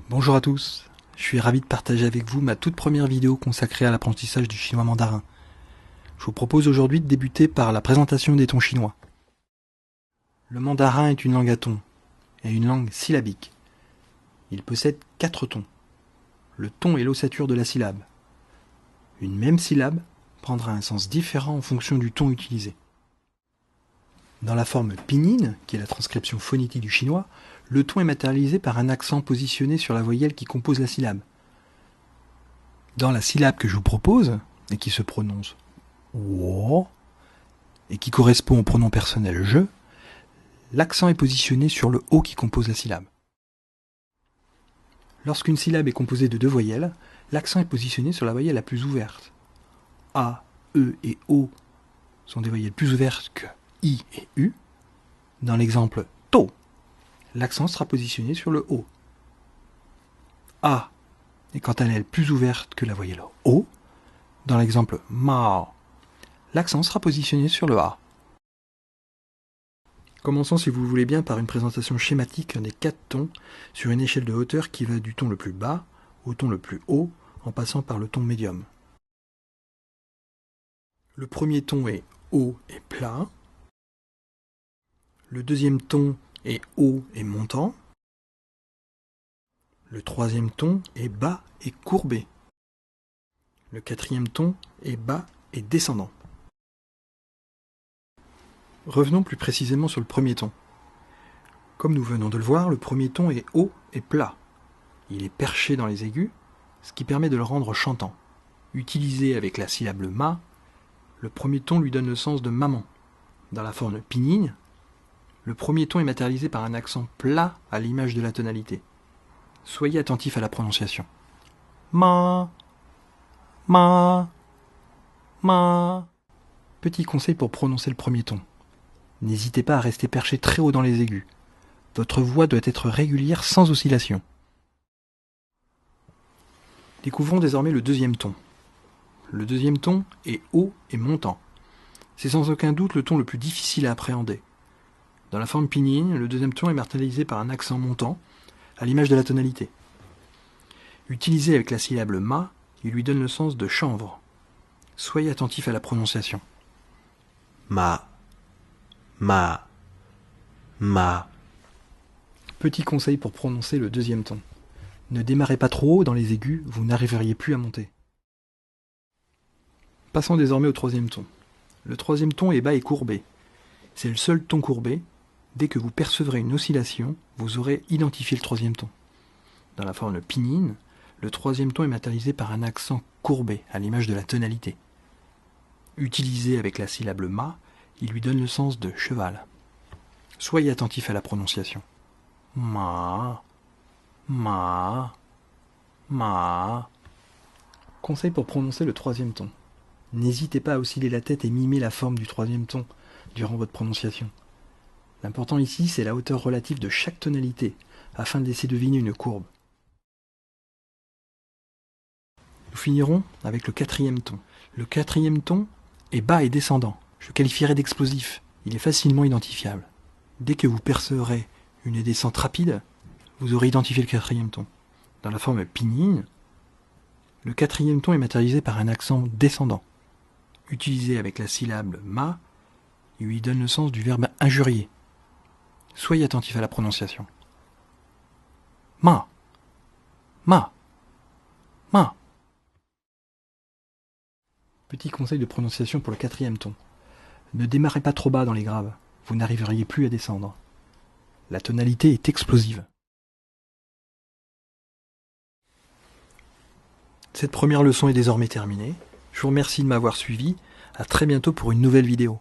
Bonjour à tous, je suis ravi de partager avec vous ma toute première vidéo consacrée à l'apprentissage du chinois mandarin. Je vous propose aujourd'hui de débuter par la présentation des tons chinois. Le mandarin est une langue à tons et une langue syllabique. Il possède 4 tons. Le ton est l'ossature de la syllabe. Une même syllabe prendra un sens différent en fonction du ton utilisé. Dans la forme pinyin, qui est la transcription phonétique du chinois, le ton est matérialisé par un accent positionné sur la voyelle qui compose la syllabe. Dans la syllabe que je vous propose, et qui se prononce wo, et qui correspond au pronom personnel je, l'accent est positionné sur le o qui compose la syllabe. Lorsqu'une syllabe est composée de 2 voyelles, l'accent est positionné sur la voyelle la plus ouverte. A, E et O sont des voyelles plus ouvertes que I et U. Dans l'exemple to, l'accent sera positionné sur le O. A est quant à elle plus ouverte que la voyelle O. Dans l'exemple ma, l'accent sera positionné sur le A. Commençons, si vous le voulez bien, par une présentation schématique des 4 tons sur une échelle de hauteur qui va du ton le plus bas au ton le plus haut en passant par le ton médium. Le premier ton est haut et plat. Le deuxième ton est haut et montant. Le troisième ton est bas et courbé. Le quatrième ton est bas et descendant. Revenons plus précisément sur le premier ton. Comme nous venons de le voir, le premier ton est haut et plat. Il est perché dans les aigus, ce qui permet de le rendre chantant. Utilisé avec la syllabe ma, le premier ton lui donne le sens de maman. Dans la forme pinyin, le premier ton est matérialisé par un accent plat à l'image de la tonalité. Soyez attentifs à la prononciation. Ma, ma, ma. Petit conseil pour prononcer le premier ton. N'hésitez pas à rester perché très haut dans les aigus. Votre voix doit être régulière sans oscillation. Découvrons désormais le deuxième ton. Le deuxième ton est haut et montant. C'est sans aucun doute le ton le plus difficile à appréhender. Dans la forme pinyin, le deuxième ton est matérialisé par un accent montant, à l'image de la tonalité. Utilisé avec la syllabe ma, il lui donne le sens de chanvre. Soyez attentifs à la prononciation. Ma, ma, ma. Petit conseil pour prononcer le deuxième ton. Ne démarrez pas trop haut dans les aigus, vous n'arriveriez plus à monter. Passons désormais au troisième ton. Le troisième ton est bas et courbé. C'est le seul ton courbé. Dès que vous percevrez une oscillation, vous aurez identifié le troisième ton. Dans la forme pinyin, le troisième ton est matérialisé par un accent courbé, à l'image de la tonalité. Utilisé avec la syllabe ma, il lui donne le sens de cheval. Soyez attentifs à la prononciation. Ma, ma, ma. Conseil pour prononcer le troisième ton. N'hésitez pas à osciller la tête et mimer la forme du troisième ton durant votre prononciation. L'important ici, c'est la hauteur relative de chaque tonalité, afin de laisser deviner une courbe. Nous finirons avec le quatrième ton. Le quatrième ton est bas et descendant. Je qualifierais d'explosif. Il est facilement identifiable. Dès que vous percevrez une descente rapide, vous aurez identifié le quatrième ton. Dans la forme pinyin, le quatrième ton est matérialisé par un accent descendant. Utilisé avec la syllabe ma, il lui donne le sens du verbe injurier. Soyez attentifs à la prononciation. Ma, ma, ma. Petit conseil de prononciation pour le quatrième ton. Ne démarrez pas trop bas dans les graves, vous n'arriveriez plus à descendre. La tonalité est explosive. Cette première leçon est désormais terminée. Je vous remercie de m'avoir suivi. À très bientôt pour une nouvelle vidéo.